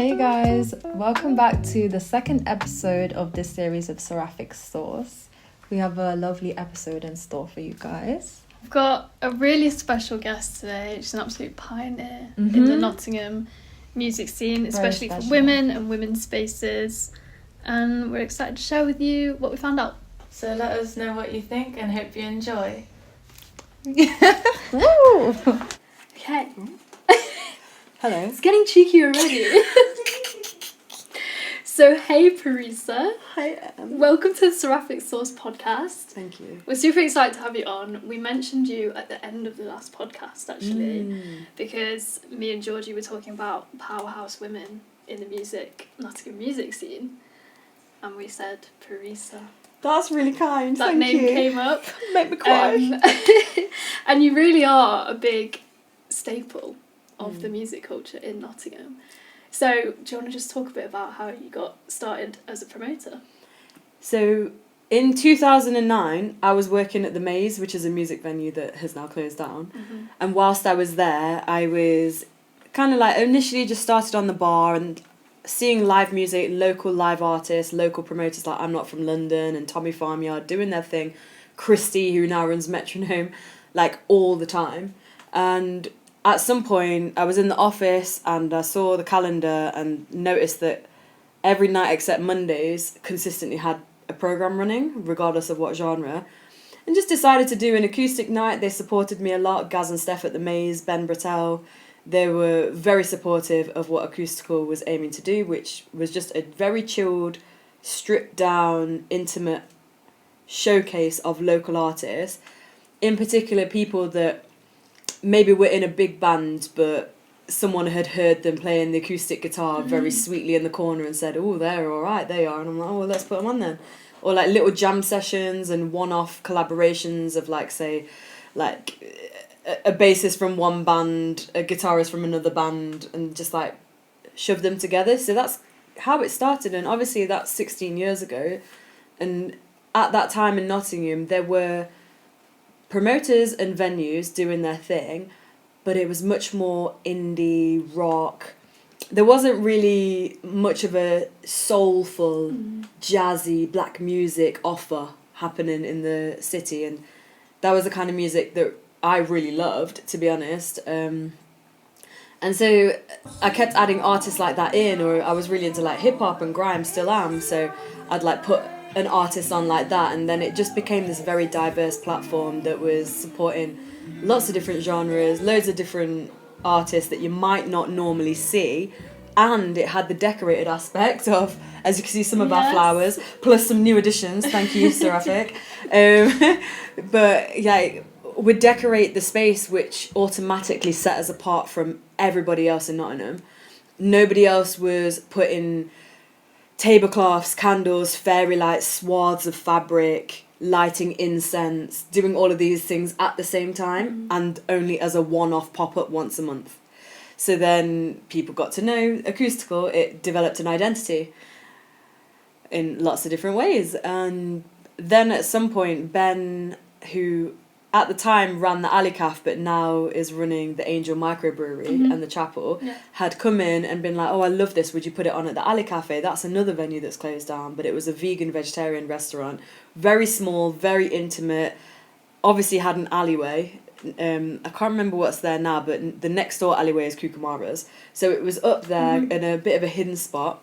Hey guys, welcome back to the second episode of this series of Seraphic Source. We have a lovely episode in store for you guys. We've got a really special guest today. She's an absolute pioneer in the Nottingham music scene, especially for women and women's spaces. And we're excited to share with you what we found out. So let us know what you think and hope you enjoy. Woo! Okay. Hello. It's getting cheeky already. So, hey Parisa. Hi. Welcome to the Seraphic Source podcast. Thank you. We're super excited to have you on. We mentioned you at the end of the last podcast, actually, because me and Georgie were talking about powerhouse women in the Nottingham music scene, and we said Parisa. That's really kind. That Thank name you. came up. Make me cry. And you really are a big staple of the music culture in Nottingham. So, do you want to just talk a bit about how you got started as a promoter? So, in 2009, I was working at the Maze, which is a music venue that has now closed down. And whilst I was there, I was kind of like initially just started on the bar and seeing live music, local live artists, local promoters like I'm Not From London and Tommy Farmyard doing their thing, Christy, who now runs Metronome, like all the time. And at some point, I was in the office and I saw the calendar and noticed that every night except Mondays consistently had a programme running, regardless of what genre. And just decided to do an acoustic night. They supported me a lot, Gaz and Steph at the Maze, Ben Brattel. They were very supportive of what Acoustical was aiming to do, which was just a very chilled, stripped down, intimate showcase of local artists. In particular, people that maybe we're in a big band, but someone had heard them playing the acoustic guitar very sweetly in the corner and said, oh, they're all right, they are. And I'm like, oh, well, let's put them on then. Or like little jam sessions and one-off collaborations of like, say, like a bassist from one band, a guitarist from another band, and just like shove them together. So that's how it started. And obviously that's 16 years ago. And at that time in Nottingham, there were promoters and venues doing their thing, but it was much more indie rock. There wasn't really much of a soulful, jazzy black music offer happening in the city, and that was the kind of music that I really loved, to be honest. And so I kept adding artists like that in, or I was really into like hip hop and grime, still am. So I'd like put an artist on like that, and then it just became this very diverse platform that was supporting lots of different genres, loads of different artists that you might not normally see, and it had the decorated aspect of, as you can see, some of our flowers plus some new additions. Thank you, Seraphic. But yeah, would decorate the space, which automatically set us apart from everybody else in Nottingham. Nobody else was putting tablecloths, candles, fairy lights, swaths of fabric, lighting incense, doing all of these things at the same time, and only as a one-off pop-up once a month. So then people got to know Acoustical. It developed an identity in lots of different ways. And then at some point, Ben, who at the time ran the Alley Caf but now is running the Angel Microbrewery and the Chapel, had come in and been like, oh, I love this, would you put it on at the Alley Cafe? That's another venue that's closed down, but it was a vegan vegetarian restaurant, very small, very intimate, obviously had an alleyway. I can't remember what's there now, but the next door alleyway is Kukumara's, so it was up there in a bit of a hidden spot.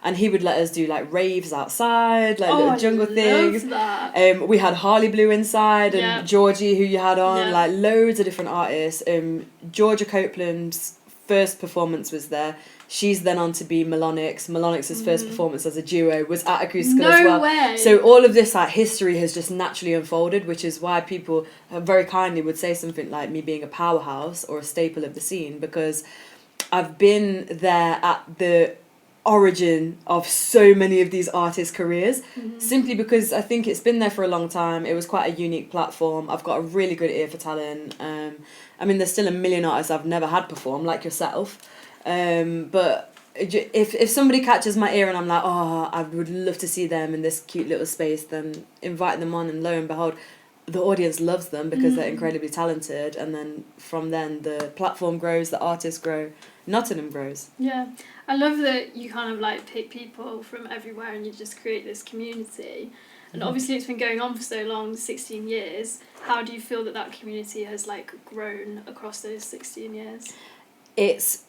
And he would let us do like raves outside, like little jungle things. That. We had Harley Blue inside and Georgie, who you had on, like loads of different artists. Georgia Copeland's first performance was there. She's then on to be Melonix. Melonix's first performance as a duo was at Acoustical as well. No way. So all of this like history has just naturally unfolded, which is why people very kindly would say something like me being a powerhouse or a staple of the scene, because I've been there at the origin of so many of these artists' careers, simply because I think it's been there for a long time. It was quite a unique platform. I've got a really good ear for talent. I mean, there's still a million artists I've never had perform, like yourself. But if somebody catches my ear and I'm like, oh, I would love to see them in this cute little space, then invite them on, and lo and behold, the audience loves them because they're incredibly talented, and then from then the platform grows, the artists grow, Nottingham grows. Yeah, I love that you kind of like pick people from everywhere and you just create this community. And obviously it's been going on for so long, 16 years. How do you feel that that community has like grown across those 16 years? It's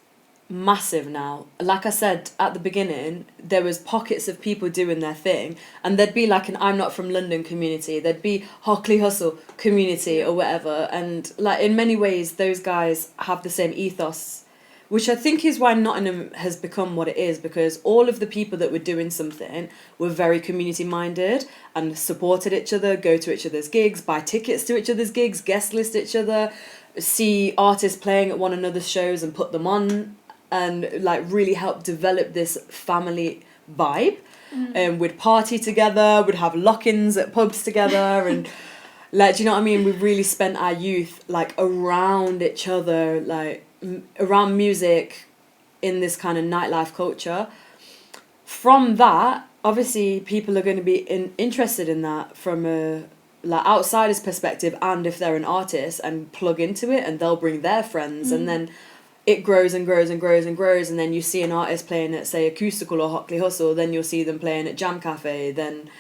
massive now. Like I said at the beginning, there was pockets of people doing their thing, and there'd be like an I'm not from London community, there'd be Hockley Hustle community or whatever, and like in many ways those guys have the same ethos, which I think is why Nottingham has become what it is, because all of the people that were doing something were very community minded and supported each other, go to each other's gigs, buy tickets to each other's gigs, guest list each other, see artists playing at one another's shows and put them on, and like really help develop this family vibe. We'd party together, we'd have lock-ins at pubs together, and like, do you know what I mean? We really spent our youth like around each other, like around music, in this kind of nightlife culture. From that, obviously people are going to be interested in that from a like outsider's perspective, and if they're an artist and plug into it, and they'll bring their friends, and then it grows and grows and grows and grows, and then you see an artist playing at, say, Acoustical or Hockley Hustle, then you'll see them playing at Jam Cafe, then,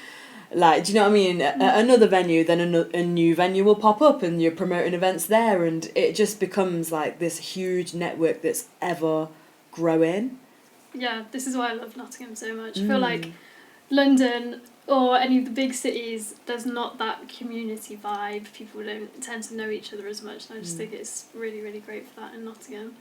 like, do you know what I mean? At another venue, then a new venue will pop up, and you're promoting events there, and it just becomes, like, this huge network that's ever growing. Yeah, this is why I love Nottingham so much. I feel like London or any of the big cities, there's not that community vibe. People don't tend to know each other as much, and I just think it's really, really great for that in Nottingham.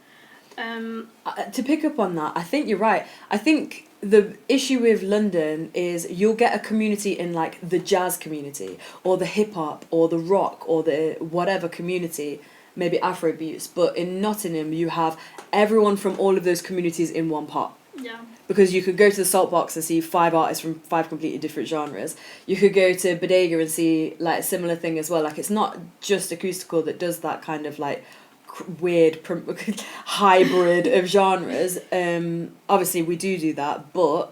To pick up on that, I think you're right. I think the issue with London is you'll get a community in like the jazz community or the hip hop or the rock or the whatever community, maybe Afrobeats, but in Nottingham you have everyone from all of those communities in one pot. Yeah. Because you could go to the Salt Box and see 5 artists from 5 completely different genres. You could go to Bodega and see like a similar thing as well. Like, it's not just Acoustical that does that kind of like weird hybrid of genres. Obviously we do that, but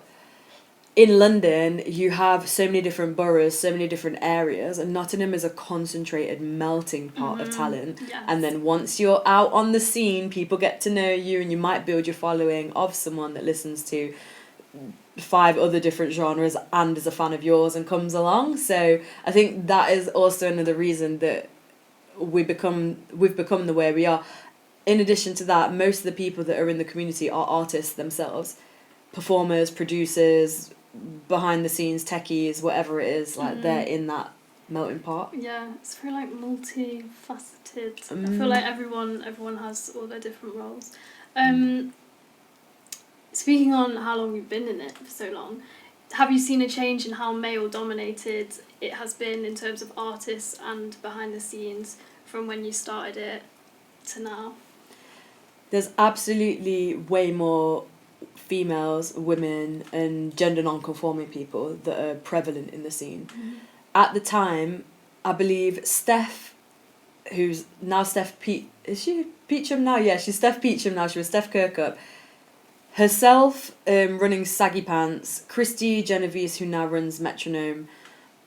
in London you have so many different boroughs, so many different areas, and Nottingham is a concentrated melting pot of talent. Yes. And then once you're out on the scene, people get to know you, and you might build your following of someone that listens to 5 other different genres and is a fan of yours and comes along. So I think that is also another reason that we've become the way we are. In addition to that, most of the people that are in the community are artists themselves, performers, producers, behind the scenes, techies, whatever it is, like they're in that melting pot. Yeah, it's very like multifaceted. I feel like everyone has all their different roles. Speaking on how long you've been in it for so long, have you seen a change in how male dominated it has been in terms of artists and behind the scenes from when you started it to now? There's absolutely way more females, women, and gender non-conforming people that are prevalent in the scene. At the time, I believe Steph, who's now is she Peacham now? Yeah, she's Steph Peacham now. She was Steph Kirkup. Herself, running Saggy Pants, Christy Genovese, who now runs Metronome,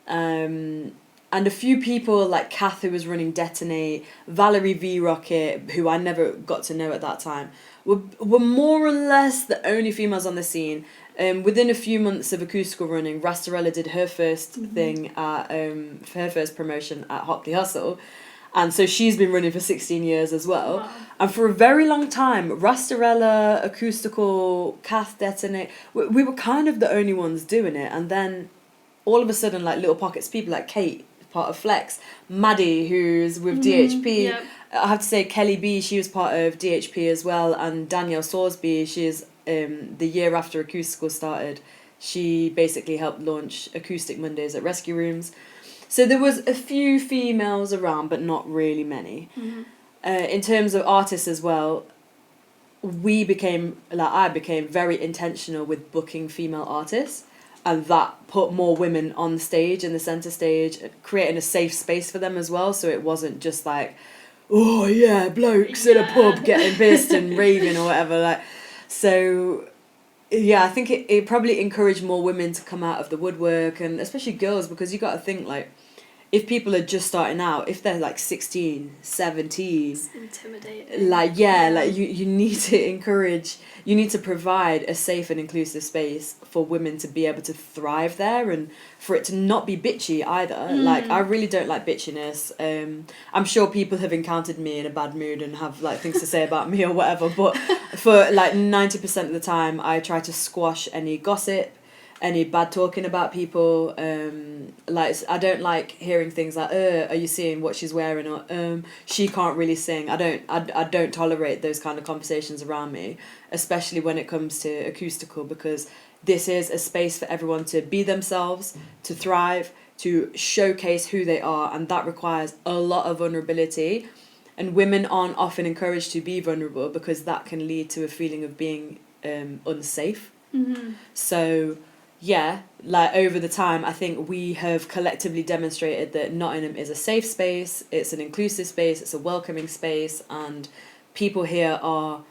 and a few people like Kath, who was running Detonate, Valerie V Rocket, who I never got to know at that time, were more or less the only females on the scene. Within a few months of Acoustical running, Rastarella did her first thing at her first promotion at Hockley Hustle, and so she's been running for 16 years as well. Wow. And for a very long time, Rastarella, Acoustical, Kath, Detonate, we were kind of the only ones doing it. And then all of a sudden, like little pockets, people like Kate, part of Flex, Maddie, who's with DHP. Yep. I have to say Kelly B, she was part of DHP as well, and Danielle Salisbury, she's the year after Acoustical started, she basically helped launch Acoustic Mondays at Rescue Rooms. So there was a few females around, but not really many. In terms of artists as well, I became very intentional with booking female artists, and that put more women on the stage, in the centre stage, creating a safe space for them as well, so it wasn't just like, oh yeah, blokes in a pub getting pissed and raving or whatever. Like, so yeah, I think it probably encouraged more women to come out of the woodwork, and especially girls, because you got to think, like, if people are just starting out, if they're like 16, 17, It's intimidating. like you need to encourage, you need to provide a safe and inclusive space for women to be able to thrive there, and for it to not be bitchy either. Like, I really don't like bitchiness. I'm sure people have encountered me in a bad mood and have like things to say about me or whatever, but for like 90% of the time I try to squash any gossip, any bad talking about people. Like, I don't like hearing things like, are you seeing what she's wearing, or she can't really sing. I don't tolerate those kind of conversations around me, especially when it comes to acoustical, because this is a space for everyone to be themselves, to thrive, to showcase who they are, and that requires a lot of vulnerability, and women aren't often encouraged to be vulnerable because that can lead to a feeling of being unsafe. So yeah, like, over the time, I think we have collectively demonstrated that Nottingham is a safe space, it's an inclusive space, it's a welcoming space, and people here are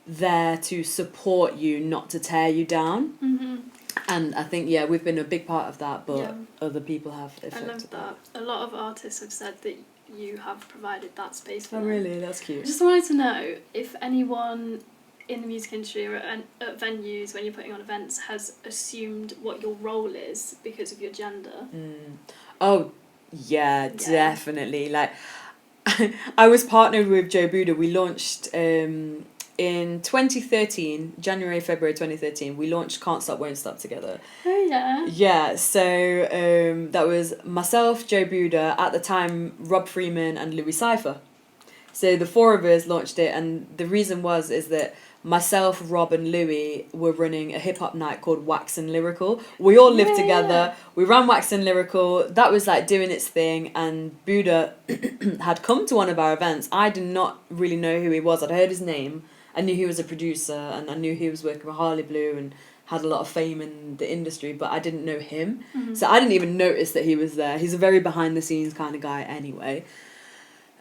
there to support you, not to tear you down. And I think, yeah, we've been a big part of that, but other people have I love that. A lot of artists have said that you have provided that space for them. Oh, really? That's I cute. just wanted to know if anyone in the music industry or at venues when you're putting on events has assumed what your role is because of your gender. Oh, yeah, definitely. Like, I was partnered with Joe Buda. We launched in 2013, February 2013, we launched Can't Stop, Won't Stop together. Oh, yeah. Yeah, so that was myself, Joe Buda, at the time Rob Freeman and Louis Cypher. So the four of us launched it, and the reason is that myself, Rob and Louis were running a hip-hop night called Wax and Lyrical. We all lived together. We ran Wax and Lyrical. That was like doing its thing, and Buda had come to one of our events. I did not really know who he was. I'd heard his name. I knew he was a producer, and I knew he was working with Harley Blue and had a lot of fame in the industry, but I didn't know him. So I didn't even notice that he was there. He's a very behind-the-scenes kind of guy anyway.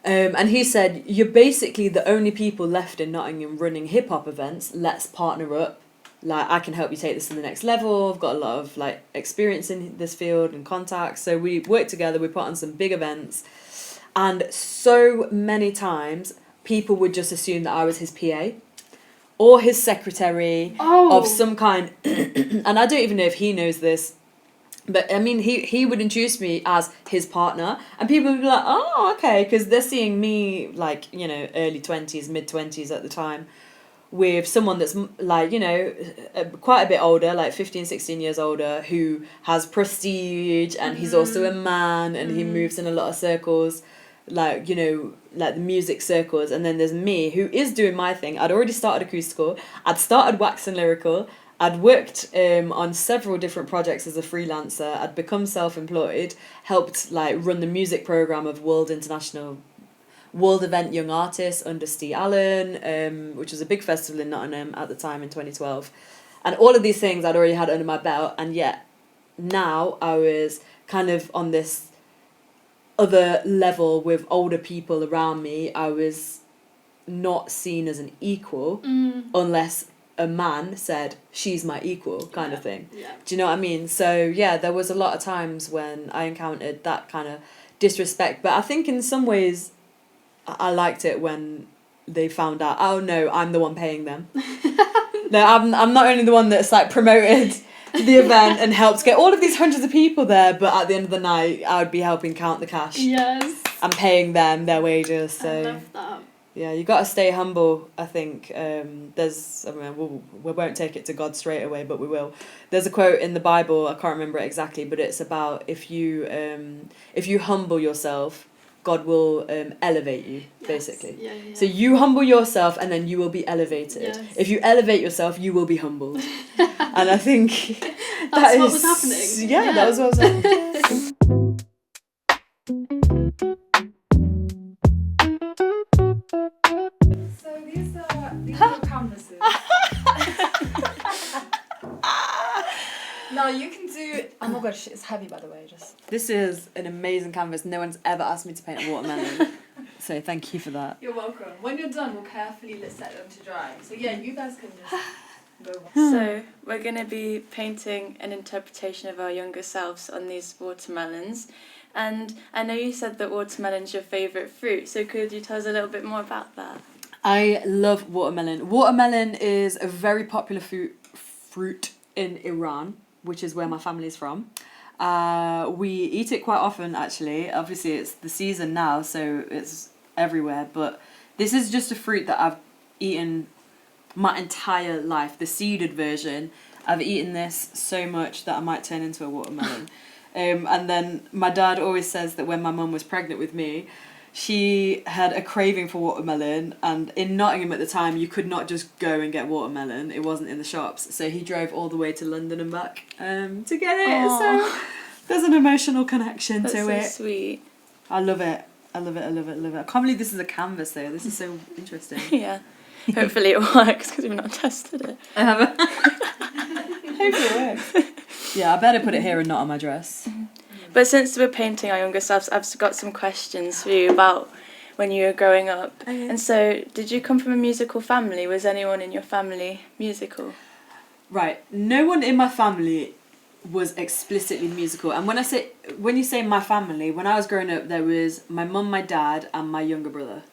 And he said, you're basically the only people left in Nottingham running hip-hop events. Let's partner up. Like, I can help you take this to the next level. I've got a lot of like experience in this field and contacts. So we worked together. We put on some big events. And so many times people would just assume that I was his PA or his secretary of some kind. And I don't even know if he knows this. But I mean, he would introduce me as his partner, and people would be like, oh, okay, because they're seeing me, like, you know, early 20s, mid 20s at the time, with someone that's like, you know, quite a bit older, like 15, 16 years older, who has prestige, and he's also a man, and he moves in a lot of circles, like, you know, like the music circles. And then there's me, who is doing my thing. I'd already started acoustical, I'd started Wax and Lyrical, I'd worked on several different projects as a freelancer. I'd become self-employed, helped like run the music program of World Event Young Artists under Steve Allen, which was a big festival in Nottingham at the time in 2012. And all of these things I'd already had under my belt, and yet now I was kind of on this other level with older people around me. I was not seen as an equal unless a man said, she's my equal, kind of thing. Do you know what I mean? So yeah, there was a lot of times when I encountered that kind of disrespect, but I think in some ways I liked it when they found out, oh no, I'm the one paying them. No, I'm not only the one that's like promoted the event and helped get all of these hundreds of people there, but at the end of the night I would be helping count the cash. Yes. And paying them their wages. So I love that. yeah, you got to stay humble, I think. We won't take it to God straight away, but we will. There's a quote in the Bible, I can't remember it exactly, but it's about if you humble yourself, God will elevate you, basically. Yeah, yeah. So you humble yourself and then you will be elevated. Yes. If you elevate yourself, you will be humbled. And I think That's what was happening. Yeah, that was what was happening. So these are canvases. No, you can do. Oh my gosh, it's heavy, by the way. This is an amazing canvas. No one's ever asked me to paint a watermelon. So thank you for that. You're welcome. When you're done, we'll carefully set them to dry. So yeah, you guys can just go. So we're going to be painting an interpretation of our younger selves on these watermelons. And I know you said that watermelon's your favourite fruit, so could you tell us a little bit more about that? I love watermelon. Watermelon is a very popular fruit in Iran, which is where my family is from. We eat it quite often, actually. Obviously, it's the season now, so it's everywhere. But this is just a fruit that I've eaten my entire life. The seeded version, I've eaten this so much that I might turn into a watermelon. And then my dad always says that when my mum was pregnant with me, she had a craving for watermelon, and in Nottingham at the time you could not just go and get watermelon, it wasn't in the shops, so he drove all the way to London and back to get it. Aww. So there's an emotional connection That's to so it. Sweet. I love it. I love it. I can't believe this is a canvas though. This is so interesting. Yeah. Hopefully it works, because we've not tested it. I haven't. Hopefully it works. Yeah, I better put it here and not on my dress. But since we're painting our younger selves, I've got some questions for you about when you were growing up. Okay. And so, did you come from a musical family? Was anyone in your family musical? Right. No one in my family was explicitly musical. And when you say my family, when I was growing up, there was my mum, my dad, and my younger brother.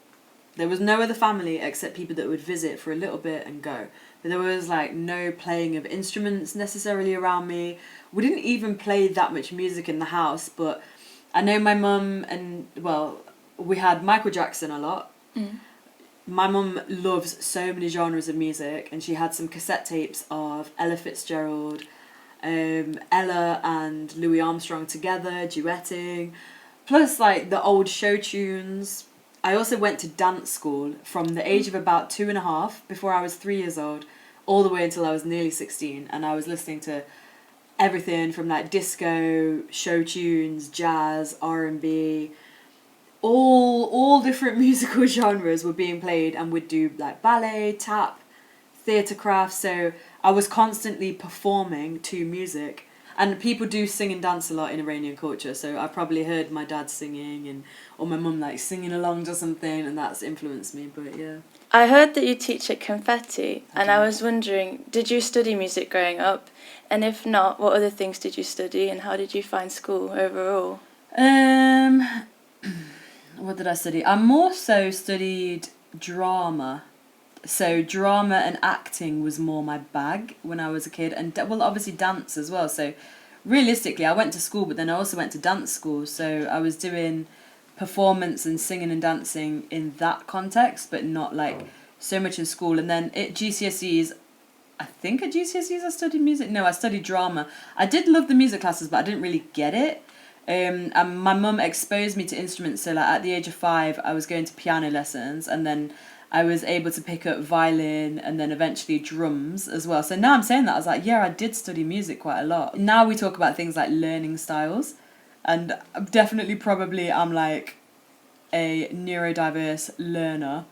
There was no other family except people that would visit for a little bit and go. But there was like no playing of instruments necessarily around me. We didn't even play that much music in the house, but I know my mum and, well, we had Michael Jackson a lot. Mm. My mum loves so many genres of music, and she had some cassette tapes of Ella Fitzgerald, Ella and Louis Armstrong together, duetting, plus like the old show tunes. I also went to dance school from the age of about 2.5, before I was 3 years old, all the way until I was nearly 16, and I was listening to everything from like disco, show tunes, jazz, R&B, all different musical genres were being played, and would do like ballet, tap, theatre craft. So I was constantly performing to music, and people do sing and dance a lot in Iranian culture. So I probably heard my dad singing or my mum like singing along to something, and that's influenced me. But yeah. I heard that you teach at Confetti, and I was wondering, did you study music growing up? And if not, what other things did you study, and how did you find school overall? What did I study? I more so studied drama. So drama and acting was more my bag when I was a kid, and well, obviously dance as well. So realistically, I went to school, but then I also went to dance school. So I was doing performance and singing and dancing in that context, but not like so much in school. And then at GCSEs, I think at GCSEs I studied music. No, I studied drama. I did love the music classes, but I didn't really get it. And my mum exposed me to instruments. So like at the age of 5, I was going to piano lessons, and then I was able to pick up violin and then eventually drums as well. So now I'm saying that, I was like, yeah, I did study music quite a lot. Now we talk about things like learning styles, and definitely probably I'm like a neurodiverse learner,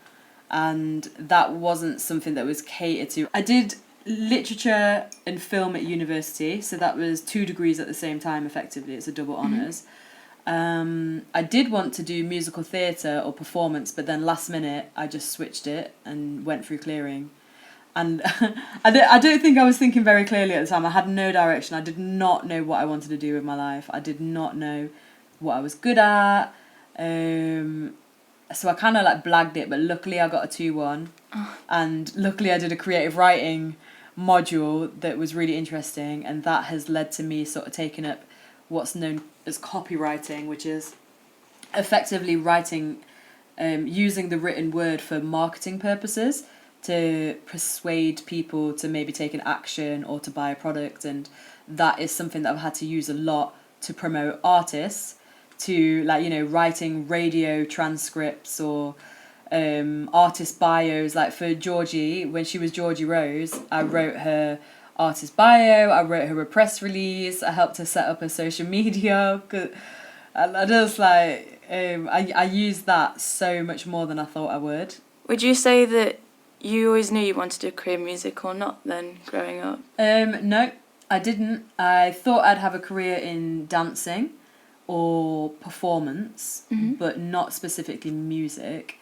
and that wasn't something that was catered to. I did literature and film at university, so that was 2 degrees at the same time, effectively. It's a double honours. I did want to do musical theatre or performance, but then last minute I just switched it and went through clearing. And I don't think I was thinking very clearly at the time. I had no direction. I did not know what I wanted to do with my life. I did not know what I was good at. So I kind of like blagged it, but luckily I got a 2-1. And luckily I did a creative writing module that was really interesting, and that has led to me sort of taking up what's known as copywriting, which is effectively writing, using the written word for marketing purposes to persuade people to maybe take an action or to buy a product. And that is something that I've had to use a lot to promote artists, to like, you know, writing radio transcripts or artist bios. Like for Georgie, when she was Georgie Rose, I wrote her artist bio, I wrote her a press release, I helped her set up her social media. I just like, I used that so much more than I thought I would. Would you say that you always knew you wanted to career in music or not then, growing up? No, I didn't. I thought I'd have a career in dancing or performance, but not specifically music.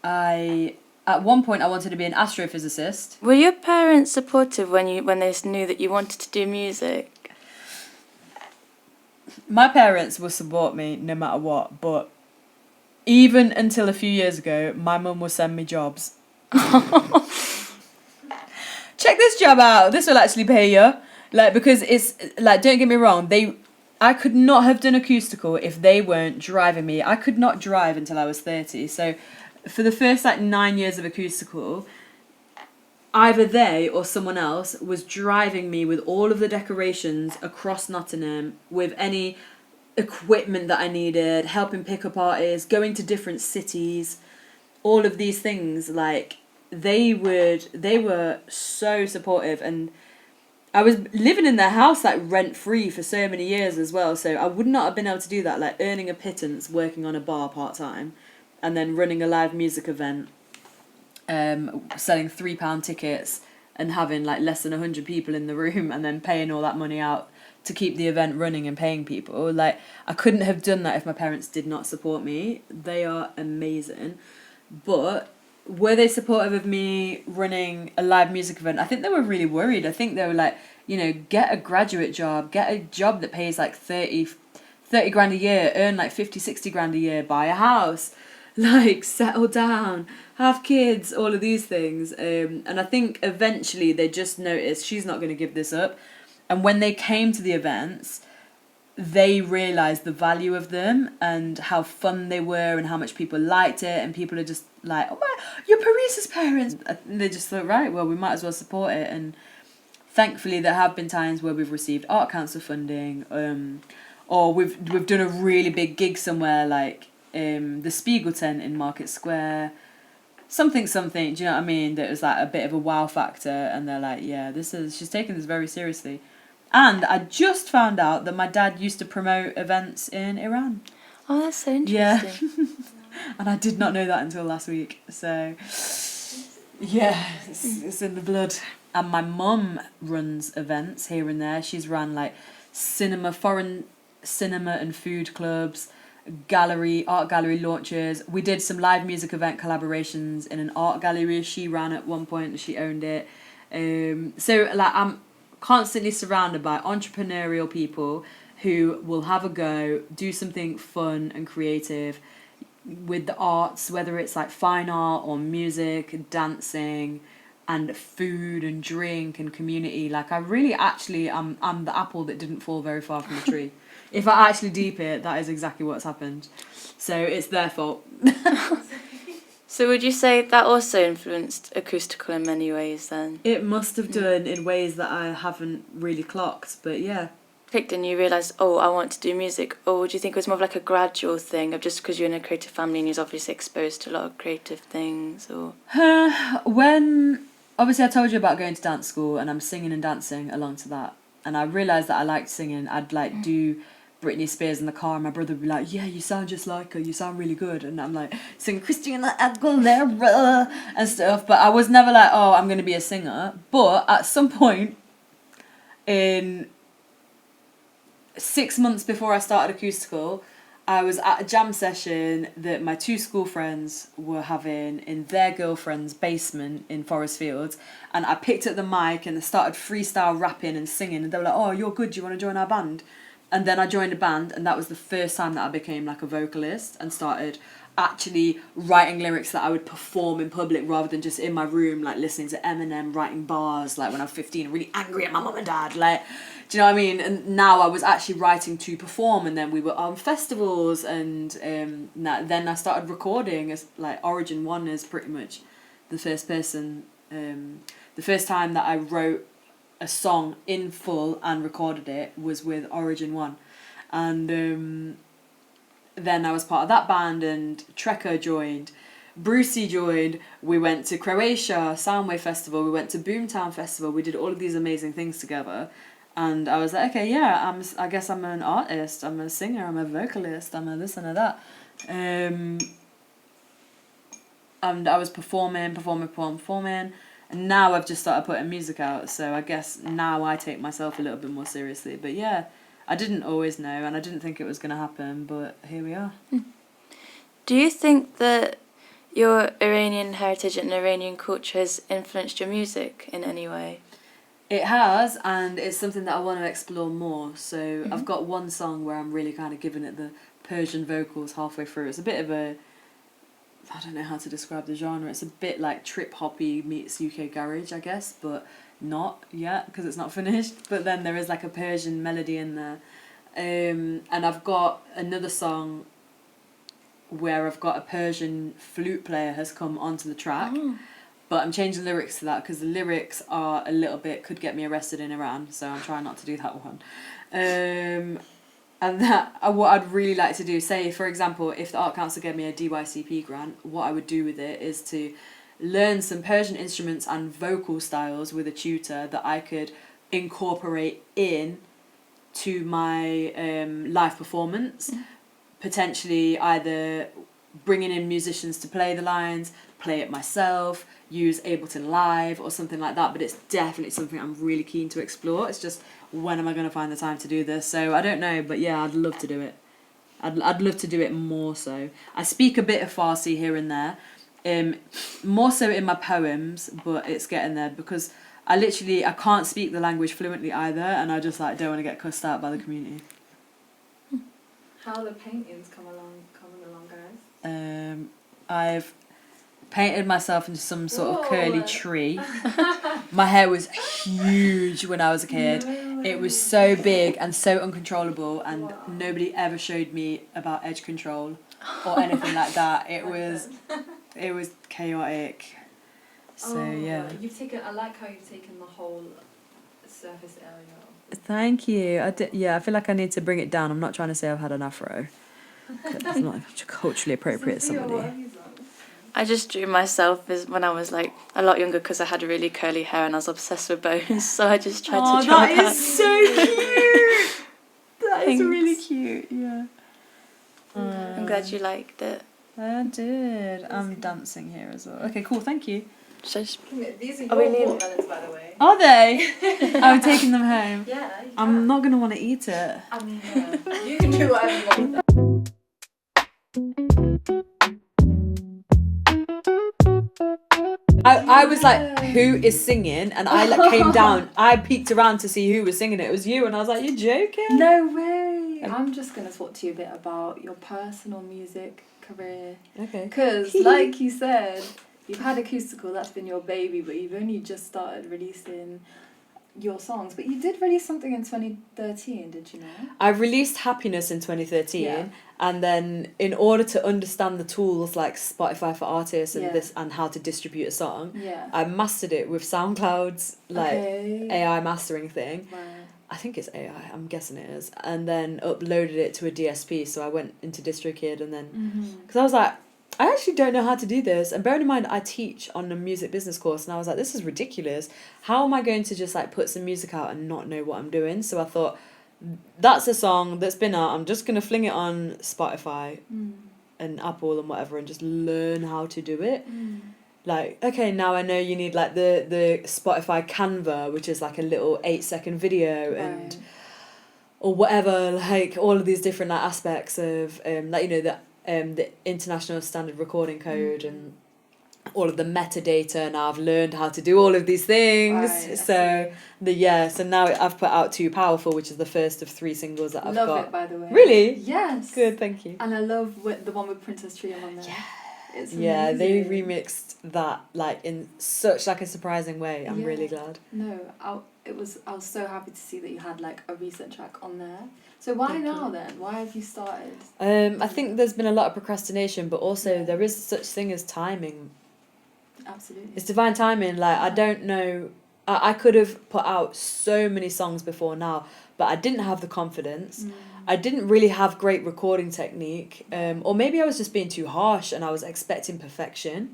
At one point I wanted to be an astrophysicist. Were your parents supportive when they knew that you wanted to do music? my parents will support me no matter what, but even until a few years ago, my mum will send me jobs. Check this job out. This will actually pay you. Like, because it's like, don't get me wrong, I could not have done acoustical if they weren't driving me. I could not drive until I was 30. So for the first like 9 years of acoustical, either they or someone else was driving me with all of the decorations across Nottingham with any equipment that I needed, helping pick up artists, going to different cities, all of these things. Like, they were so supportive, and I was living in their house like rent free for so many years as well, so I would not have been able to do that, like earning a pittance working on a bar part-time and then running a live music event, selling £3 tickets and having like less than 100 people in the room and then paying all that money out to keep the event running and paying people. Like, I couldn't have done that if my parents did not support me. They are amazing. But were they supportive of me running a live music event? I think they were really worried. I think they were like, you know, get a graduate job, get a job that pays like 30 grand a year, earn like 50, 60 grand a year, buy a house, like settle down, have kids, all of these things. And I think eventually they just noticed she's not going to give this up. And when they came to the events, they realised the value of them and how fun they were and how much people liked it, and people are just like, oh my, you're Parisa's parents. And they just thought, right, well, we might as well support it. And thankfully there have been times where we've received Art Council funding, or we've done a really big gig somewhere, like the Spiegel tent in Market Square, something, do you know what I mean, that was like a bit of a wow factor, and they're like, yeah, she's taking this very seriously. And I just found out that my dad used to promote events in Iran. Oh, that's so interesting. Yeah. And I did not know that until last week. So, yeah, it's in the blood. And my mum runs events here and there. She's run like foreign cinema and food clubs, art gallery launches. We did some live music event collaborations in an art gallery she ran at one point, and she owned it. So like, I'm constantly surrounded by entrepreneurial people who will have a go, do something fun and creative with the arts, whether it's like fine art or music, dancing, and food and drink and community. Like, I really actually I'm the apple that didn't fall very far from the tree. If I actually deep it, that is exactly what's happened. So it's their fault. So would you say that also influenced acoustical in many ways then? It must have done in ways that I haven't really clocked, but yeah. Picked and you realised, oh, I want to do music? Or would you think it was more of like a gradual thing of just because you're in a creative family and you're obviously exposed to a lot of creative things? Or when, obviously I told you about going to dance school, and I'm singing and dancing along to that, and I realised that I liked singing. I'd like do Britney Spears in the car, and my brother would be like, yeah, you sound just like her, you sound really good, and I'm like singing Christina Aguilera and stuff, but I was never like, oh, I'm going to be a singer. But at some point in 6 months before I started acoustical, I was at a jam session that my two school friends were having in their girlfriend's basement in Forest Fields, and I picked up the mic and started freestyle rapping and singing, and they were like, oh, you're good, do you want to join our band? And then I joined a band, and that was the first time that I became like a vocalist and started actually writing lyrics that I would perform in public rather than just in my room, like listening to Eminem writing bars, like when I was 15, really angry at my mum and dad, like, do you know what I mean? And now I was actually writing to perform, and then we were on festivals, and then I started recording. As like Origin 1 is pretty much the first person, the first time that I wrote a song in full and recorded it was with Origin 1. And then I was part of that band, and Trekker joined, Brucey joined, we went to Croatia, Soundwave Festival, we went to Boomtown Festival, we did all of these amazing things together. And I was like, okay, yeah, I guess I'm an artist, I'm a singer, I'm a vocalist, I'm a this and a that. And I was performing, and now I've just started putting music out, so I guess now I take myself a little bit more seriously. But yeah, I didn't always know, and I didn't think it was going to happen, but here we are. Do you think that your Iranian heritage and Iranian culture has influenced your music in any way? It has, and it's something that I want to explore more. So I've got one song where I'm really kind of giving it the Persian vocals halfway through. It's a bit of a, I don't know how to describe the genre. It's a bit like trip hoppy meets UK garage, I guess, but not yet because it's not finished. But then there is like a Persian melody in there. And I've got another song where I've got a Persian flute player has come onto the track. Oh. But I'm changing lyrics to that because the lyrics are a little bit, could get me arrested in Iran, so I'm trying not to do that one. And that, what I'd really like to do, say, for example, if the Art Council gave me a DYCP grant, what I would do with it is to learn some Persian instruments and vocal styles with a tutor that I could incorporate in to my live performance, potentially either bringing in musicians to play the lines, play it myself, use Ableton Live or something like that, but it's definitely something I'm really keen to explore. It's just, when am I going to find the time to do this? So I don't know, but yeah, I'd love to do it. I'd love to do it more so. I speak a bit of Farsi here and there, more so in my poems, but it's getting there because I can't speak the language fluently either, and I just like don't want to get cussed out by the community. How are the paintings coming along, guys? I've painted myself into some sort of curly tree. My hair was huge when I was a kid. It was so big and so uncontrollable, and nobody ever showed me about edge control or anything like that. It was chaotic. So yeah. I like how you've taken the whole surface area. Thank you. I feel like I need to bring it down. I'm not trying to say I've had an afro. That's not culturally appropriate. Somebody. I just drew myself as when I was like a lot younger because I had really curly hair and I was obsessed with bones, so I just tried to draw that. That is so cute. That is Thanks. really cute. Yeah. I'm glad you liked it. I did. I'm dancing here as well. Okay, cool. Thank you. So just, These Are are we your leaving? watermelons, by the way. Are they? I'm taking them home. Yeah, you I'm can. not gonna want to eat it. I mean, you can do whatever you want. I was like, who is singing? And I like came down. I peeked around to see who was singing. It was you, and I was like, you're joking? No way. I'm just going to talk to you a bit about your personal music career. Okay. Because, like you said, you've had acoustical, that's been your baby, but you've only just started releasing your songs. But you did release something in 2013, did you know? I released Happiness in 2013, Yeah. and then in order to understand the tools like Spotify for artists and Yeah. this and how to distribute a song, Yeah. I mastered it with SoundCloud's like Okay. AI mastering thing. Right. I think it's AI, I'm guessing it is. And then uploaded it to a DSP, so I went into DistroKid and then... Because I was like, I actually don't know how to do this. And bearing in mind, I teach on a music business course, and I was like, this is ridiculous. How am I going to just like put some music out and not know what I'm doing? So I thought, that's a song that's been out. I'm just going to fling it on Spotify and Apple and whatever and just learn how to do it. Like, okay, now I know you need like the Spotify Canva, which is like a little 8-second video and or whatever, like all of these different like aspects of like, you know, the International Standard Recording Code and all of the metadata. Now I've learned how to do all of these things. Right, So now I've put out Too Powerful, which is the first of 3 singles that I've love got. it, by the way. Really? Yes. Good, thank you. And I love the one with Princess Trio on there. Yeah. It's Yeah, they amazing. remixed that like in such like a surprising way. I'm really glad. No, I was so happy to see that you had like a recent track on there. So why Thank now you. then? Why have you started? I think there's been a lot of procrastination, but also there is such thing as timing. Absolutely. It's divine timing. Like I don't know, I could have put out so many songs before now, but I didn't have the confidence. I didn't really have great recording technique, or maybe I was just being too harsh and I was expecting perfection.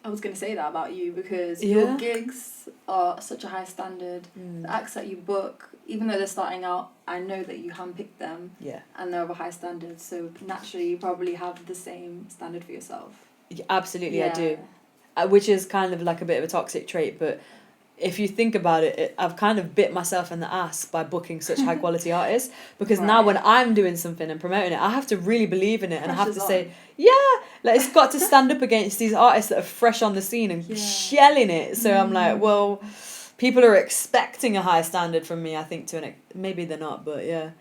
I was going to say that about you because Yeah. your gigs are such a high standard. The acts that you book, even though they're starting out, I know that you handpicked them Yeah. and they're of a high standard. So naturally, you probably have the same standard for yourself. Yeah, absolutely, I do. Which is kind of like a bit of a toxic trait, but if you think about it, I've kind of bit myself in the ass by booking such high quality artists, because now when I'm doing something and promoting it, I have to really believe in it, and I have to Pressure's say, yeah, like it's got to stand up against these artists that are fresh on the scene and shelling it. So I'm like, well, people are expecting a high standard from me, I think, maybe they're not, but yeah.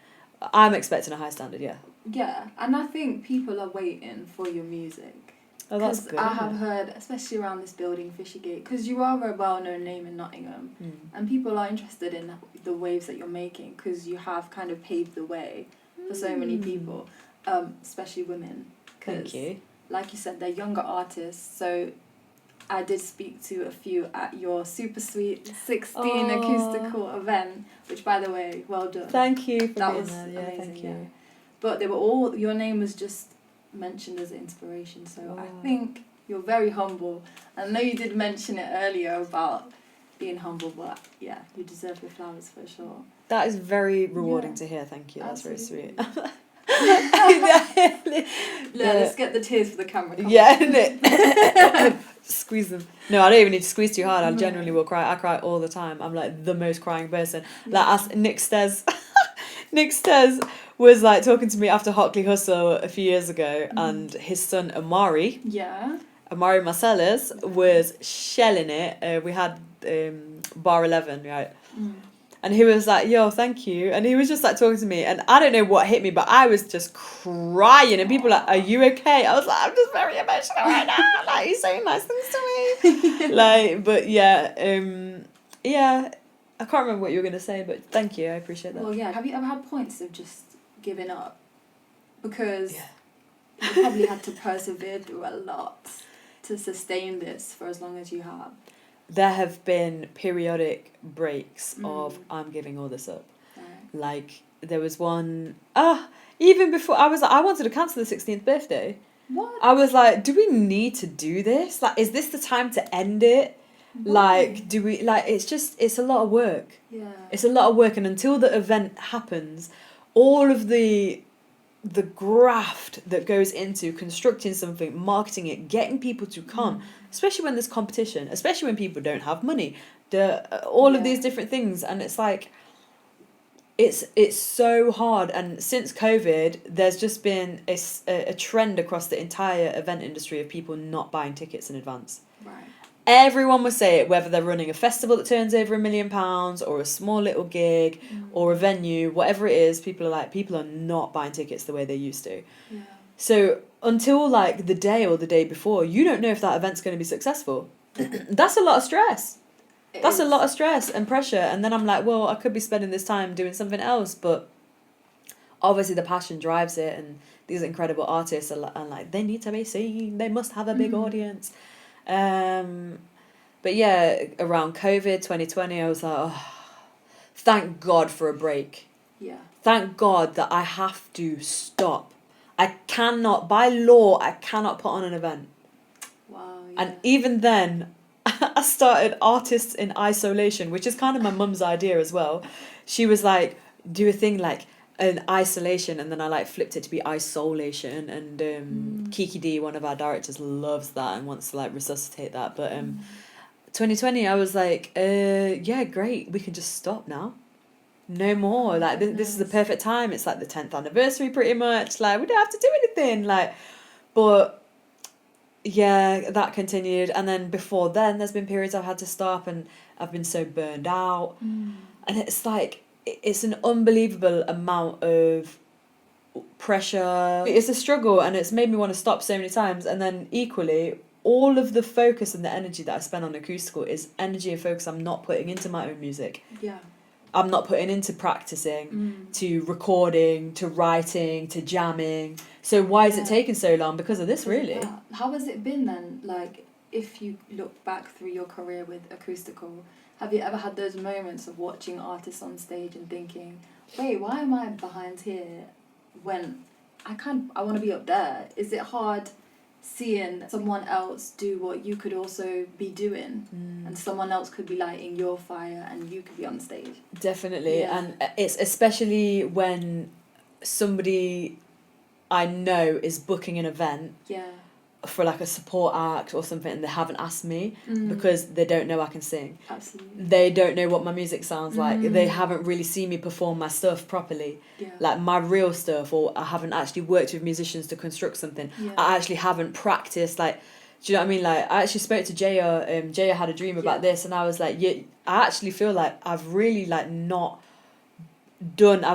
I'm expecting a high standard, yeah. Yeah, and I think people are waiting for your music. Oh, that's good. I have heard, especially around this building, Fishygate, because you are a well-known name in Nottingham, and people are interested in the waves that you're making, because you have kind of paved the way for so many people, especially women. Thank you. Like you said, they're younger artists, so I did speak to a few at your super sweet 16 acoustical event, which, by the way, well done. Thank you for that being was there. Yeah, amazing. thank you. Yeah. But they were all, your name was just mentioned as an inspiration, so I think you're very humble. I know you did mention it earlier about being humble, but yeah, you deserve your flowers for sure. That is very rewarding to hear. Thank you. That's Absolutely. very sweet. Let's get the tears for the camera. Squeeze them. No, I don't even need to squeeze too hard. I genuinely will cry. I cry all the time. I'm like the most crying person. Like, as Nick Stez was like talking to me after Hockley Hustle a few years ago, and his son Amari Marcellus was shelling it. We had bar 11, right? And he was like, yo, thank you. And he was just like talking to me. And I don't know what hit me, but I was just crying. And people were like, are you okay? I was like, I'm just very emotional right now. Like, he's saying nice things to me. Like, but yeah, yeah. I can't remember what you were going to say, but thank you. I appreciate that. Well, yeah. Have you ever had points of just giving up? Because you probably had to persevere through a lot to sustain this for as long as you have. There have been periodic breaks of I'm giving all this up. Right. Like, there was one, even before, I wanted to cancel the 16th birthday. What? I was like, do we need to do this? Like, is this the time to end it? Why? Like, do we, like, it's a lot of work. Yeah. It's a lot of work, and until the event happens, all of the graft that goes into constructing something, marketing it, getting people to come, especially when there's competition, especially when people don't have money, all of these different things, and it's like, it's so hard. And since COVID, there's just been a trend across the entire event industry of people not buying tickets in advance. Right. Everyone will say it, whether they're running a festival that turns over £1 million, or a small little gig, or a venue, whatever it is, people are not buying tickets the way they used to. Yeah. So until like the day or the day before, you don't know if that event's going to be successful. That's a lot of stress. That's a lot of stress and pressure. And then I'm like, well, I could be spending this time doing something else, but obviously the passion drives it, and these incredible artists are like, they need to be seen, they must have a big audience. But yeah, around COVID 2020, I was like, oh, thank God for a break. Yeah. Thank God that I have to stop. I cannot, by law, I cannot put on an event. Wow. Yeah. And even then, I started Artists in Isolation, which is kind of my mum's idea as well. She was like, do a thing like an isolation, and then I like flipped it to be isolation, and Kiki D, one of our directors, loves that and wants to like resuscitate that. But 2020, I was like, yeah, great, we can just stop now. No more. Like this is the perfect time. It's like the 10th anniversary pretty much. Like, we don't have to do anything. Like, but yeah, that continued. And then before then, there's been periods I've had to stop, and I've been so burned out. And it's like, it's an unbelievable amount of pressure. It's a struggle, and it's made me want to stop so many times. And then equally, all of the focus and the energy that I spend on acoustical is energy and focus I'm not putting into my own music. Yeah. I'm not putting into practicing, to recording, to writing, to jamming. So why is it taking so long? Because of this, really. How has it been then? Like, if you look back through your career with acoustical, have you ever had those moments of watching artists on stage and thinking, wait, why am I behind here when I want to be up there? Is it hard seeing someone else do what you could also be doing, and someone else could be lighting your fire and you could be on stage? Definitely. And it's especially when somebody I know is booking an event for like a support act or something, and they haven't asked me because they don't know I can sing. Absolutely. They don't know what my music sounds like. They haven't really seen me perform my stuff properly, like my real stuff, or I haven't actually worked with musicians to construct something. I actually haven't practiced like Do you know what I mean? Like, I actually spoke to Jaya. Jaya had a dream about this, and I was like, yeah, I actually feel like I've really like I've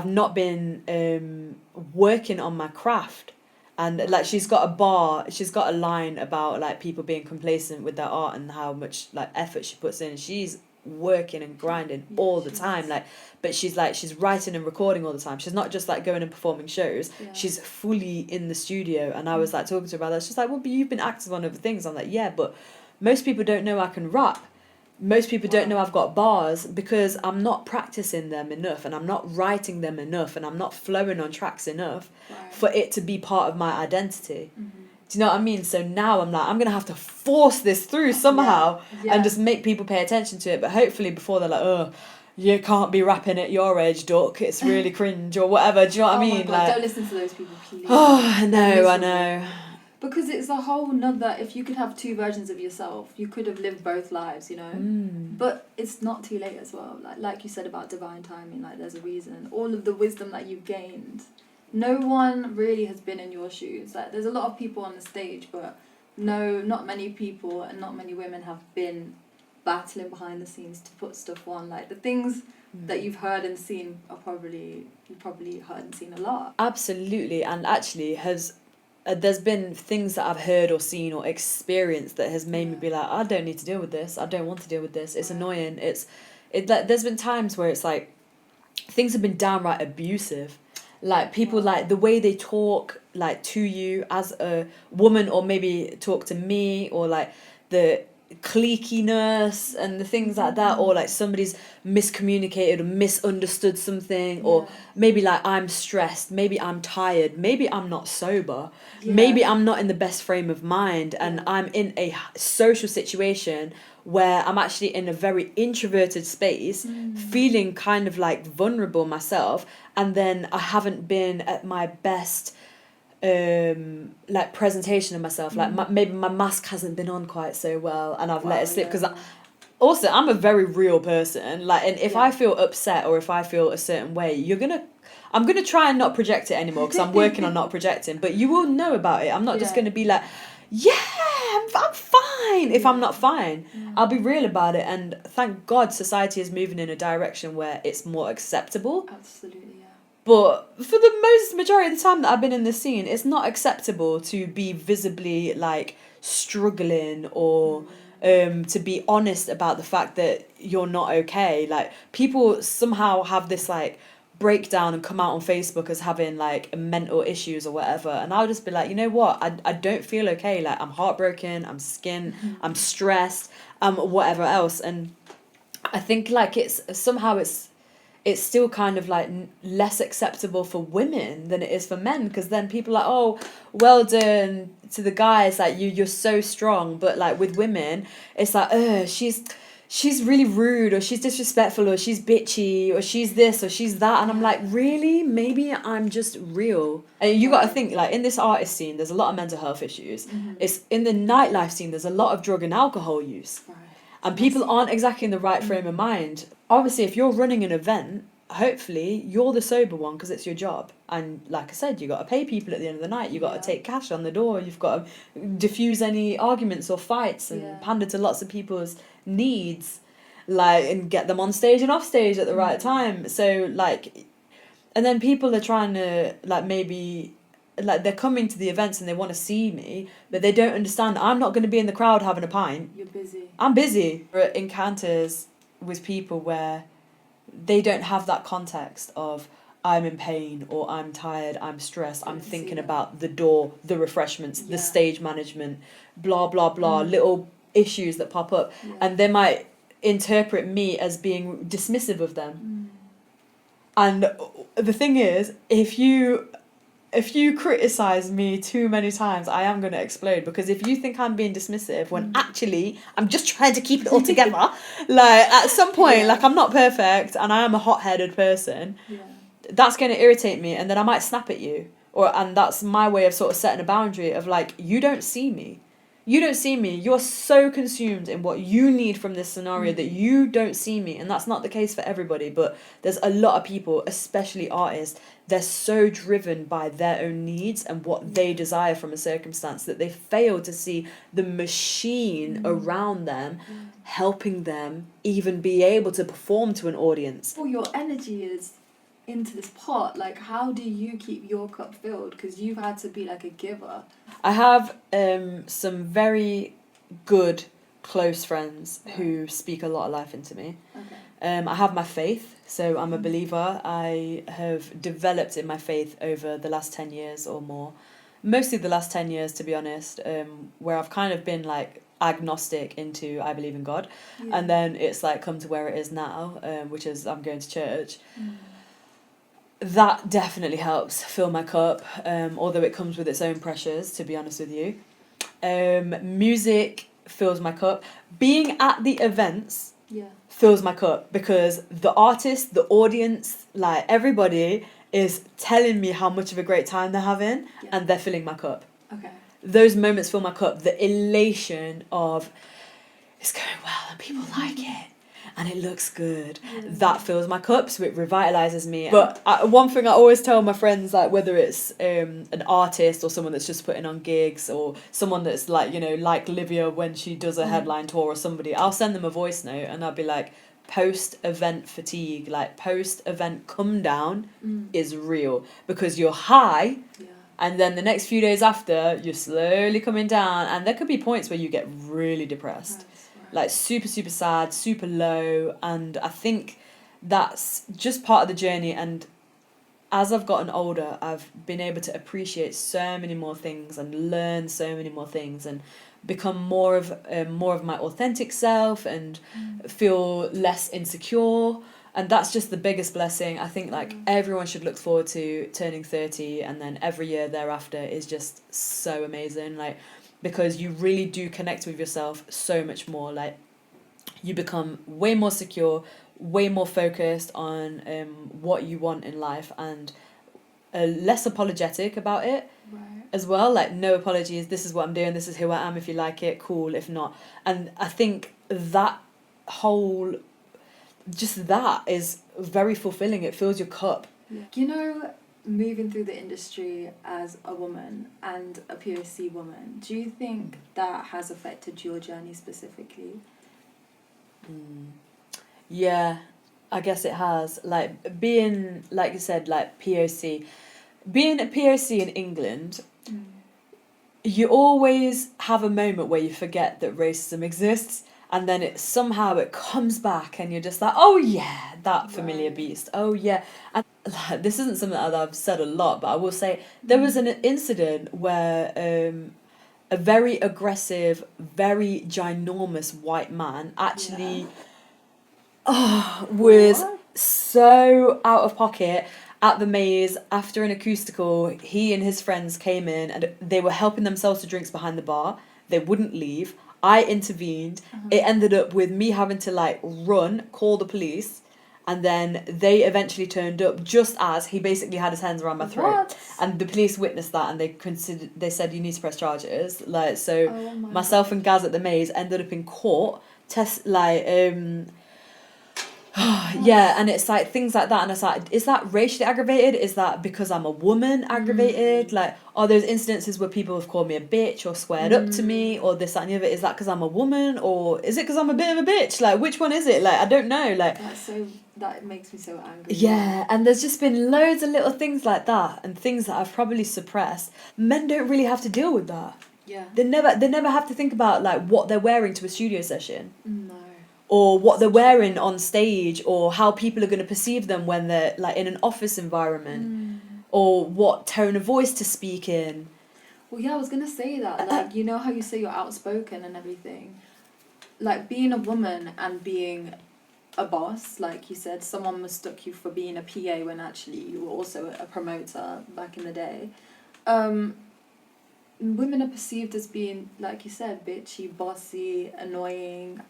not been working on my craft. And like she's got a line about like people being complacent with their art and how much like effort she puts in. She's working and grinding all the time, like, but she's writing and recording all the time. She's not just like going and performing shows. She's fully in the studio. And I was like talking to her about that. She's like, well, but you've been active on other things. I'm like, yeah, but most people don't know I can rap. Most people don't know I've got bars because I'm not practicing them enough, and I'm not writing them enough, and I'm not flowing on tracks enough for it to be part of my identity. Do you know what I mean? So now I'm like, I'm going to have to force this through somehow and just make people pay attention to it. But hopefully before they're like, oh, you can't be rapping at your age, duck. It's really cringe or whatever. Do you know what I mean? My God, like, don't listen to those people, please. Oh, I know. Because it's a whole nother, if you could have two versions of yourself, you could have lived both lives, you know? But it's not too late as well. Like you said about divine timing, like there's a reason. All of the wisdom that you've gained, no one really has been in your shoes. Like there's a lot of people on the stage, but no, not many people and not many women have been battling behind the scenes to put stuff on. Like the things that you've heard and seen you've probably heard and seen a lot. Absolutely. And actually there's been things that I've heard or seen or experienced that has made me be like, I don't need to deal with this. I don't want to deal with this. It's annoying. There's been times where it's like things have been downright abusive. Like people like the way they talk like to you as a woman, or maybe talk to me, or like the cliqueiness and the things like that, or like somebody's miscommunicated or misunderstood something, or maybe like I'm stressed, maybe I'm tired, maybe I'm not sober, maybe I'm not in the best frame of mind, and I'm in a social situation where I'm actually in a very introverted space, feeling kind of like vulnerable myself, and then I haven't been at my best like presentation of myself, like maybe my mask hasn't been on quite so well, and I've let it slip, because also I'm a very real person, like, and if I feel upset or if I feel a certain way, I'm gonna try and not project it anymore, because I'm working on not projecting, but you will know about it. I'm not just gonna be like, I'm fine if I'm not fine. I'll be real about it, and thank God society is moving in a direction where it's more acceptable. Absolutely. But for the most majority of the time that I've been in this scene, it's not acceptable to be visibly like struggling, or to be honest about the fact that you're not okay. Like people somehow have this like breakdown and come out on Facebook as having like mental issues or whatever, and I'll just be like, you know what, I don't feel okay. Like I'm heartbroken, I'm skinned, I'm stressed, whatever else. And I think like it's still kind of like less acceptable for women than it is for men, because then people are like, oh, well done to the guys, like you're so strong. But like with women, it's like, she's really rude, or she's disrespectful, or she's bitchy, or she's this, or she's that. And I'm like, really? Maybe I'm just real. And you got to think, like in this artist scene, there's a lot of mental health issues. It's in the nightlife scene, there's a lot of drug and alcohol use. And people aren't exactly in the right frame of mind. Obviously, if you're running an event, hopefully you're the sober one, because it's your job. And like I said, you got to pay people at the end of the night. You got to take cash on the door. You've got to diffuse any arguments or fights and pander to lots of people's needs, like, and get them on stage and off stage at the right time. So like, and then people are trying to like maybe, like they're coming to the events and they want to see me, but they don't understand I'm not going to be in the crowd having a pint. You're busy. I'm busy. Encounters with people where they don't have that context of I'm in pain, or I'm tired, I'm stressed, I'm thinking about the door, the refreshments, the stage management, blah blah blah, little issues that pop up, and they might interpret me as being dismissive of them. And the thing is, if you criticize me too many times, I am going to explode, because if you think I'm being dismissive when actually I'm just trying to keep it all together, like at some point, like I'm not perfect and I am a hot-headed person, that's going to irritate me, and then I might snap at you, and that's my way of sort of setting a boundary of like, you don't see me. You don't see me. You're so consumed in what you need from this scenario that you don't see me. And that's not the case for everybody, but there's a lot of people, especially artists, they're so driven by their own needs and what they desire from a circumstance that they fail to see the machine around them helping them even be able to perform to an audience. All your energy is into this pot. Like, how do you keep your cup filled? Because you've had to be like a giver. I have some very good close friends who speak a lot of life into me. Okay. I have my faith, so I'm a believer. I have developed in my faith over the last 10 years or more. Mostly the last 10 years, to be honest, where I've kind of been like agnostic into I believe in God. Yeah. And then it's like come to where it is now, which is I'm going to church. That definitely helps fill my cup, although it comes with its own pressures, to be honest with you. Music fills my cup. Being at the events fills my cup because the artist, the audience, like everybody is telling me how much of a great time they're having and they're filling my cup. Okay. Those moments fill my cup. The elation of it's going well and people like it. And it looks good. That fills my cup, so it revitalizes me. But one thing I always tell my friends, like whether it's an artist or someone that's just putting on gigs or someone that's like, you know, like Livia when she does a headline tour or somebody, I'll send them a voice note and I'll be like, post-event fatigue, like post-event come down is real because you're high and then the next few days after you're slowly coming down and there could be points where you get really depressed. Like super, super sad, super low. And I think that's just part of the journey. And as I've gotten older, I've been able to appreciate so many more things and learn so many more things and become more of my authentic self and feel less insecure. And that's just the biggest blessing. I think like everyone should look forward to turning 30 and then every year thereafter is just so amazing. Like, because you really do connect with yourself so much more. Like, you become way more secure, way more focused on what you want in life and less apologetic about it as well. Like, no apologies, this is what I'm doing, this is who I am, if you like it, cool, if not. And I think that whole, just that is very fulfilling. It fills your cup. You know, moving through the industry as a woman and a POC woman, do you think that has affected your journey specifically? Yeah, I guess it has. Like being, like you said, like POC, being a POC in England, you always have a moment where you forget that racism exists and then it somehow it comes back and you're just like, oh yeah, that familiar beast, oh yeah. And this isn't something that I've said a lot, but I will say there was an incident where a very aggressive, very ginormous white man actually was so out of pocket at the Maze after an acoustical. He and his friends came in and they were helping themselves to drinks behind the bar. They wouldn't leave. I intervened. It ended up with me having to like run, call the police, and then they eventually turned up just as he basically had his hands around my throat. And the police witnessed that and they said you need to press charges. Like, so myself and Gaz at the Maze ended up in court yeah, and it's like things like that, and it's like, is that racially aggravated? Is that because I'm a woman aggravated? Like, are those incidences where people have called me a bitch or squared up to me or this, that and the other? Is that because I'm a woman or is it because I'm a bit of a bitch? Like, which one is it? Like, I don't know. Like, that makes me so angry. Yeah, and there's just been loads of little things like that and things that I've probably suppressed. Men don't really have to deal with that. Yeah. They never have to think about like what they're wearing to a studio session. No. Or what they're wearing on stage, or how people are going to perceive them when they're like in an office environment, or what tone of voice to speak in. Well, yeah, I was gonna say that. Like, you know how you say you're outspoken and everything. Like, being a woman and being a boss, like you said, someone mistook you for being a PA when actually you were also a promoter back in the day. Women are perceived as being, like you said, bitchy, bossy, annoying,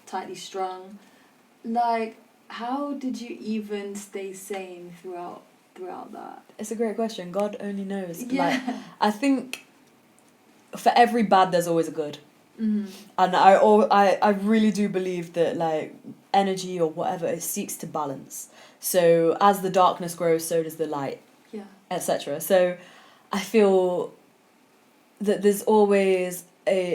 tightly strung. Like, how did you even stay sane throughout that? It's a great question. God only knows. Yeah. Like, I think for every bad there's always a good. Mm-hmm. And I really do believe that like energy or whatever, it seeks to balance. So as the darkness grows, so does the light, Yeah. etc. So I feel that there's always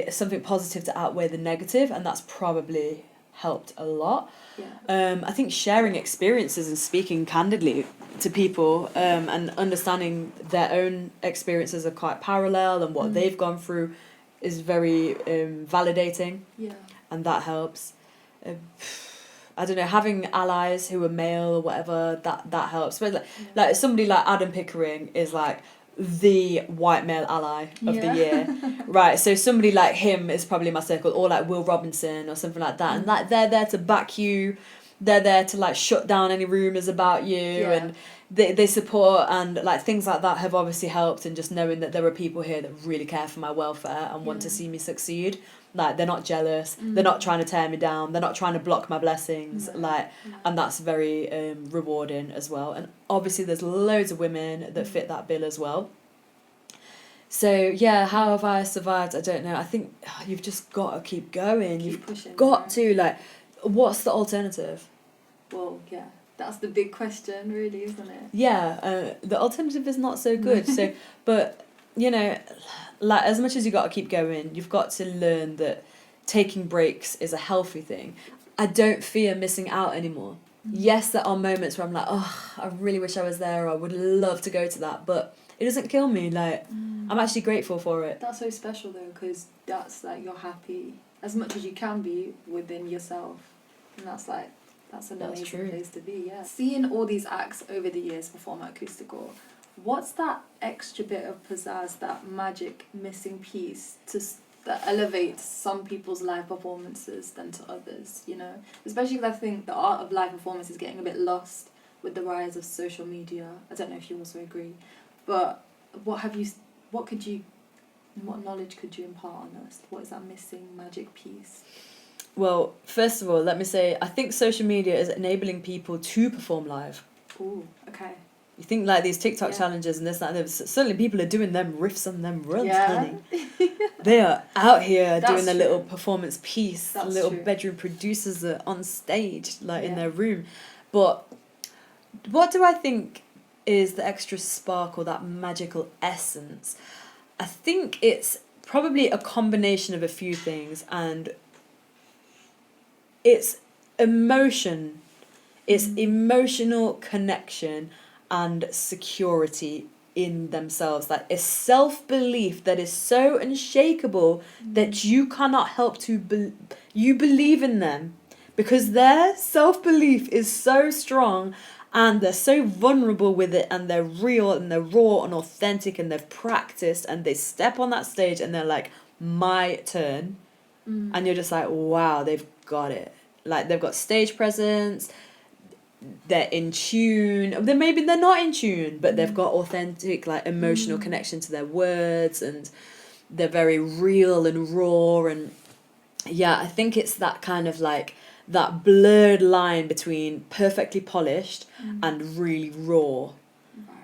something positive to outweigh the negative, and that's probably helped a lot. Yeah. I think sharing experiences and speaking candidly to people, and understanding their own experiences are quite parallel, and what they've gone through is very validating, Yeah. and that helps. I don't know, having allies who are male or whatever, that helps. But like somebody like Adam Pickering is like the white male ally of the year, right? So somebody like him is probably in my circle, or like Will Robinson or something like that, and like they're there to back you, they're there to like shut down any rumours about you, and they support, and like things like that have obviously helped, and just knowing that there are people here that really care for my welfare and want to see me succeed. Like, they're not jealous, they're not trying to tear me down, they're not trying to block my blessings, and that's very rewarding as well. And obviously there's loads of women that fit that bill as well. So yeah, how have I survived? I don't know. I think you've just got to keep going. You've pushing, got to, like, what's the alternative? Well, yeah, that's the big question, really, isn't it? Yeah, the alternative is not so good. So, but you know, like, as much as you got to keep going, you've got to learn that taking breaks is a healthy thing. I don't fear missing out anymore. Yes, there are moments where I'm like, oh, I really wish I was there, or I would love to go to that, but it doesn't kill me. Like, I'm actually grateful for it. That's so special though, because that's like, you're happy as much as you can be within yourself, and that's an amazing place to be. Yeah. Seeing all these acts over the years perform at Acoustical, what's that extra bit of pizzazz, that magic missing piece that elevates some people's live performances than to others, you know? Especially because I think the art of live performance is getting a bit lost with the rise of social media. I don't know if you also agree, but what knowledge could you impart on us? What is that missing magic piece? Well, first of all, let me say, I think social media is enabling people to perform live. Ooh, okay. You think like these TikTok challenges and this, that, and that. Certainly people are doing them riffs and them runs, honey. They are out here doing their little performance piece. That's little true. bedroom producers are on stage, like in their room. But what do I think is the extra spark or that magical essence? I think it's probably a combination of a few things, and it's emotion. It's emotional connection and security in themselves. Like, a self-belief that is so unshakable that you cannot help to you believe in them, because their self-belief is so strong, and they're so vulnerable with it, and they're real, and they're raw and authentic, and they've practiced, and they step on that stage and they're like, my turn. And you're just like, wow, they've got it. Like, they've got stage presence, they're in tune. Then maybe they're not in tune, but they've got authentic, like, emotional connection to their words, and they're very real and raw. And yeah, I think it's that kind of like that blurred line between perfectly polished and really raw.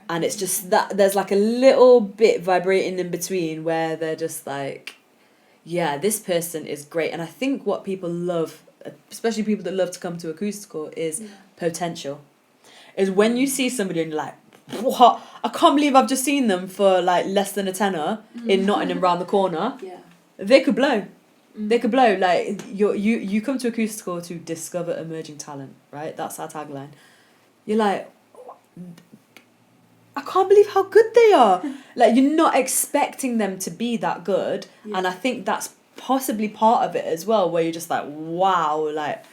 And it's just that there's like a little bit vibrating in between where they're just like, yeah, this person is great. And I think what people love, especially people that love to come to Acoustical, is potential. Is when you see somebody and you're like, what? I can't believe I've just seen them for like less than a tenner in Nottingham round the corner. Yeah. They could blow. They could blow. Like, you come to Acoustical to discover emerging talent, right? That's our tagline. You're like, I can't believe how good they are. Like, you're not expecting them to be that good. And I think that's possibly part of it as well, where you're just like, wow, like,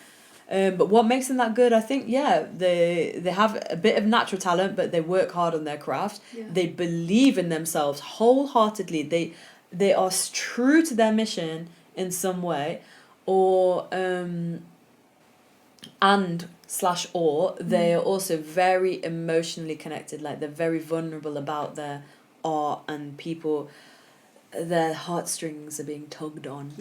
but what makes them that good? I think, they have a bit of natural talent, but they work hard on their craft. They believe in themselves wholeheartedly. They are true to their mission in some way, or they are also very emotionally connected. Like, they're very vulnerable about their art, and their heartstrings are being tugged on.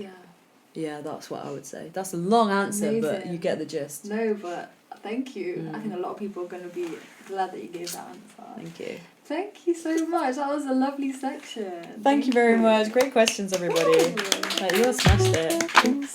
Yeah, that's what I would say. That's a long answer, but you get the gist. No, but thank you. I think a lot of people are going to be glad that you gave that answer. Thank you. Thank you so much. That was a lovely section. Thank you very much. Great questions, everybody. Like, you all smashed it.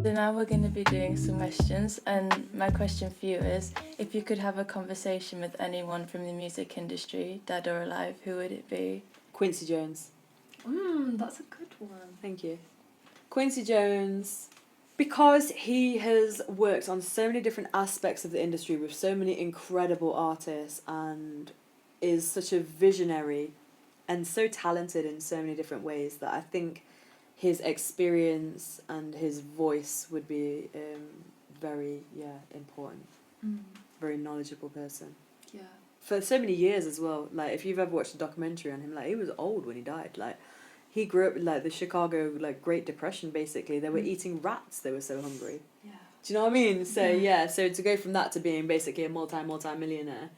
So now we're going to be doing some questions, and my question for you is, if you could have a conversation with anyone from the music industry, dead or alive, who would it be? Quincy Jones. That's a good one. Thank you. Quincy Jones, because he has worked on so many different aspects of the industry with so many incredible artists and is such a visionary and so talented in so many different ways that I think his experience and his voice would be very important. Very knowledgeable person. Yeah. For so many years as well. Like, if you've ever watched a documentary on him, like, he was old when he died. Like, he grew up like the Chicago Great Depression. Basically, they were eating rats. They were so hungry. Yeah. Do you know what I mean? So so to go from that to being basically a multi-millionaire,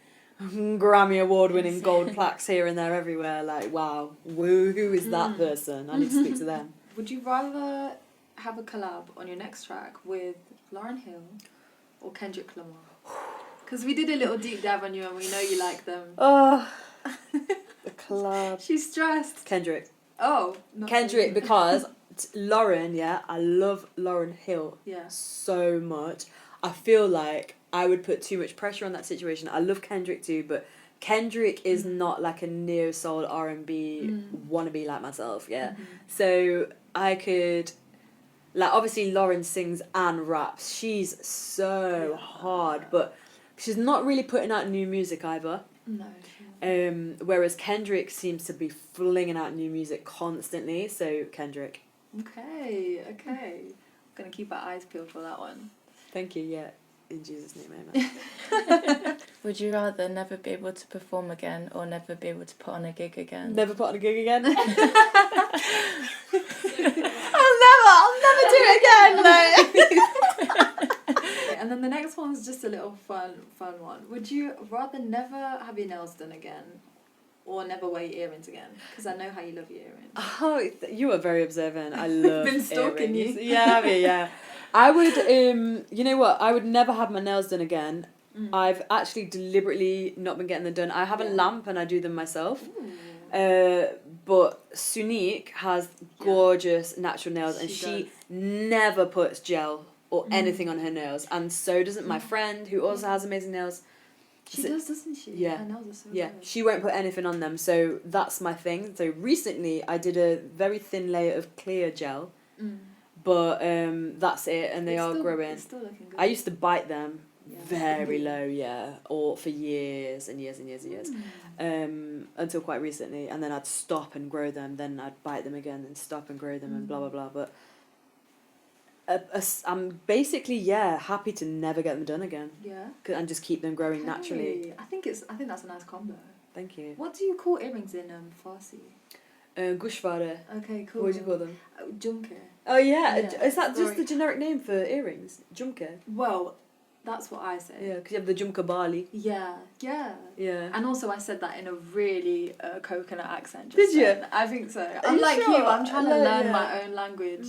Grammy award-winning gold plaques here and there everywhere. Like, wow, who is that person? I need to speak to them. Would you rather have a collab on your next track with Lauryn Hill or Kendrick Lamar? Because we did a little deep dive on you and we know you like them. Oh, the collab. She's stressed. Kendrick. Oh, not Kendrick, me. because Lauren, I love Lauryn Hill Yeah. so much. I feel like I would put too much pressure on that situation. I love Kendrick too, but Kendrick is not like a neo-soul R&B wannabe like myself, So I could, like, obviously Lauren sings and raps. She's so hard, but she's not really putting out new music either. No. Whereas Kendrick seems to be flinging out new music constantly, so Kendrick. Okay. Gonna keep our eyes peeled for that one. Thank you, in Jesus' name, amen. Would you rather never be able to perform again or never be able to put on a gig again? Never put on a gig again. I'll never do it again. And then the next one's just a little fun one. Would you rather never have your nails done again or never wear your earrings again? Because I know how you love your earrings. Oh, you are very observant. I love Been stalking earrings. you. Yeah. I would, you know what? I would never have my nails done again. I've actually deliberately not been getting them done. I have a lamp and I do them myself. But Sunique has gorgeous natural nails, and she never puts gel or anything on her nails, and so doesn't my friend who also has amazing nails. She does, doesn't she? Yeah. Her nails are so Yeah, good. she won't put anything on them, so that's my thing. So recently I did a very thin layer of clear gel, but that's it, and they are growing. It's still looking good. I used to bite them very low, or for years and years and years and years, until quite recently, and then I'd stop and grow them, then I'd bite them again and stop and grow them and blah blah blah. But I'm basically happy to never get them done again. Yeah. And just keep them growing naturally. I think that's a nice combo. Thank you. What do you call earrings in Farsi? Gushvara. Okay, cool. What do you call them? Jumke. Oh yeah, Yeah, is that just sorry. the generic name for earrings? Jumka. Well, that's what I say. Yeah, because you have the Jumka Bali. Yeah. Yeah. And also I said that in a really coconut accent. Did you? then. I think so. you Unlike sure? you, I'm trying to learn Yeah. my own language.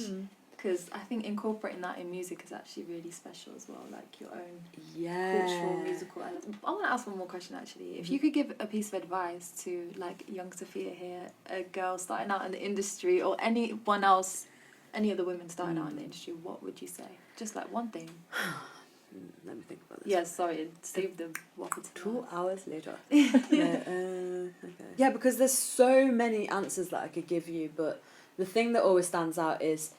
Because I think incorporating that in music is actually really special as well, like your own cultural, musical elements. I want to ask one more question actually. If you could give a piece of advice to like young Sofia here, a girl starting out in the industry, or anyone else, any other women starting out in the industry, what would you say? Just like one thing. Let me think about this. Yeah, sorry, save the waffle to 2 hours later. Okay. Yeah, because there's so many answers that I could give you, but the thing that always stands out is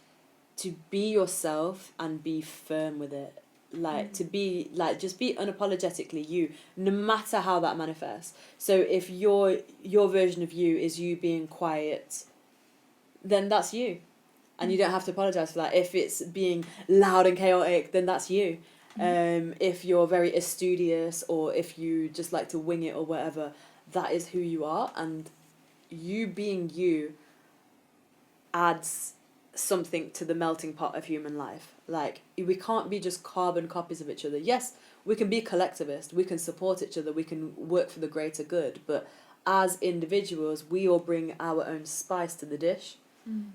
to be yourself and be firm with it. Like, to be, like, just be unapologetically you, no matter how that manifests. So if your version of you is you being quiet, then that's you. And you don't have to apologise for that. If it's being loud and chaotic, then that's you. If you're very studious, or if you just like to wing it or whatever, that is who you are. And you being you adds something to the melting pot of human life. Like, we can't be just carbon copies of each other. Yes, we can be collectivist, we can support each other, we can work for the greater good, but as individuals, we all bring our own spice to the dish.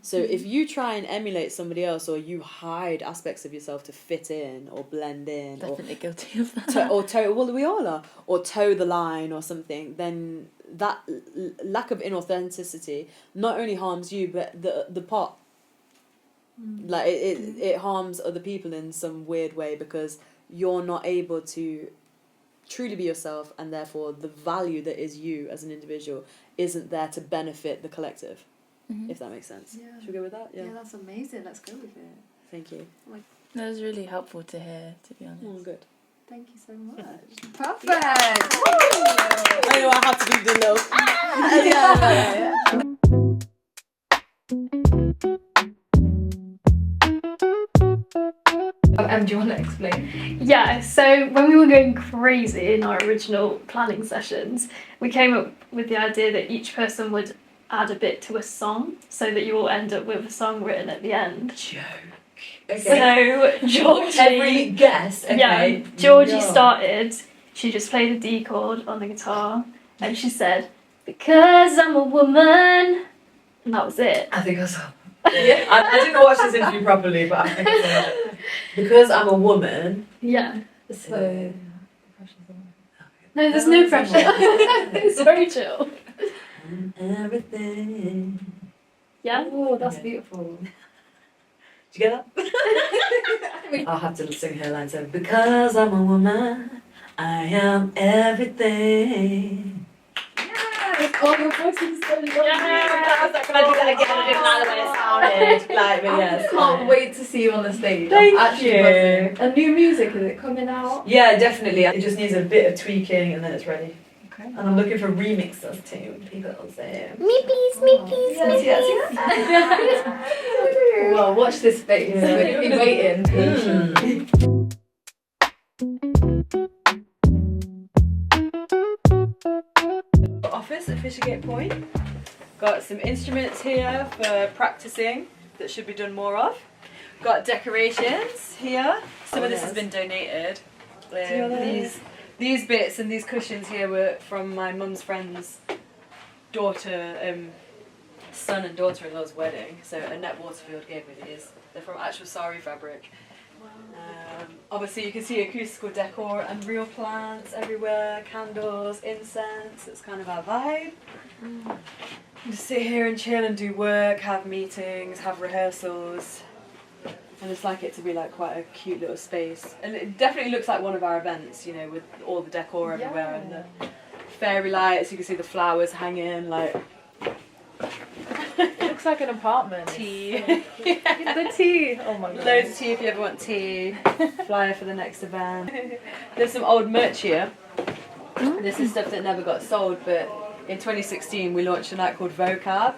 So if you try and emulate somebody else, or you hide aspects of yourself to fit in or blend in, Definitely guilty of that. well, we all are, or toe the line or something, then that lack of inauthenticity not only harms you, but the pot. Like it harms other people in some weird way, because you're not able to truly be yourself, and therefore the value that is you as an individual isn't there to benefit the collective. If that makes sense. Yeah. Should we go with that? Yeah, that's amazing. Let's go with it. Thank you. That was really helpful to hear, to be honest. Oh, good. Thank you so much. Perfect. I know I have to do the Do you want to explain? Yeah, so when we were going crazy in our original planning sessions, we came up with the idea that each person would add a bit to a song, so that you all end up with a song written at the end. Joke. Okay. So Georgie, Every guess. Okay. yeah, Georgie started. She just played a D chord on the guitar, and she said, "Because I'm a woman," and that was it. I think I saw. Yeah, I didn't watch this interview properly, but I think I saw it. Because I'm a woman. Yeah. So. No, there's no pressure. It's very chill. Everything. Yeah. Oh, that's beautiful. Did you get that? I'll have to sing her line. So, because I'm a woman, I am everything. Oh, your voice is so lovely. Can I do that again? I didn't like the way it sounded. Like, but yes. I can't wait to see you on the stage. Thank I'm actually you. buzzing. And new music, is it coming out? Yeah, definitely. It just needs a bit of tweaking and then it's ready. Okay. And I'm looking for remixes too. People say, Me please, me please, yes, yes, yes. Well, watch this space. Yeah. We're going to be waiting. Mm. Office at Fishergate Point. Got some instruments here for practicing that should be done more of. Got decorations here. Some of this has been donated. These bits and these cushions here were from my mum's friend's daughter, son and daughter-in-law's wedding. So Annette Waterfield gave me these. They're from actual sari fabric. Obviously you can see acoustical decor and real plants everywhere, candles, incense. It's kind of our vibe. Just sit here and chill and do work, have meetings, have rehearsals. I just like it to be like quite a cute little space. And it definitely looks like one of our events, you know, with all the decor everywhere and the fairy lights. You can see the flowers hanging, like Looks like an apartment. tea. The tea. Oh my god. Loads of tea if you ever want tea. Flyer for the next event. There's some old merch here. This is stuff that never got sold, but in 2016 we launched a night called Vocab.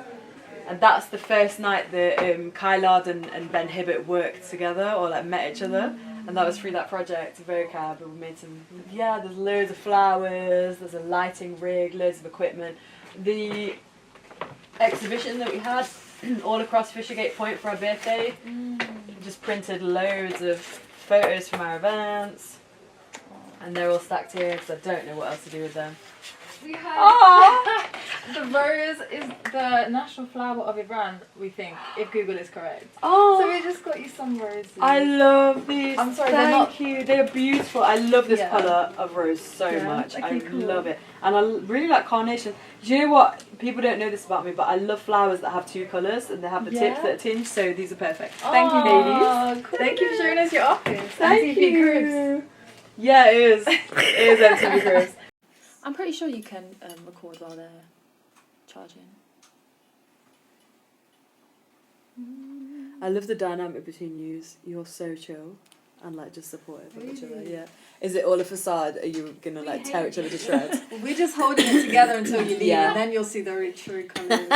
And that's the first night that Kai Lard and Ben Hibbert worked together, or like met each other. And that was through that project, Vocab. And we made some, there's loads of flowers, there's a lighting rig, loads of equipment. The exhibition that we had all across Fishergate Point for our birthday, just printed loads of photos from our events. And they're all stacked here because I don't know what else to do with them. We had the rose is the national flower of Iran, we think, if Google is correct. Oh, So we just got you some roses. I love these. I'm sorry, Thank they're not- you. They're beautiful. I love this Yeah. colour of rose so Yeah. much. Okay, I cool. love it. And I really like carnation. Do you know what? People don't know this about me, but I love flowers that have two colours and they have the tips Yeah. that are tinged, so these are perfect. Thank you, ladies. Aw, cool. Thank you for showing us your office. Thank MTV you. Groups. Yeah, it is. It is MTV Groups. I'm pretty sure you can record while they're charging. I love the dynamic between yous. You're so chill and like just supportive of each other. Really? Yeah. Is it all a facade? Are you gonna like tear each other to shreds? We're just holding it together until you leave, Yeah. and then you'll see the true colours.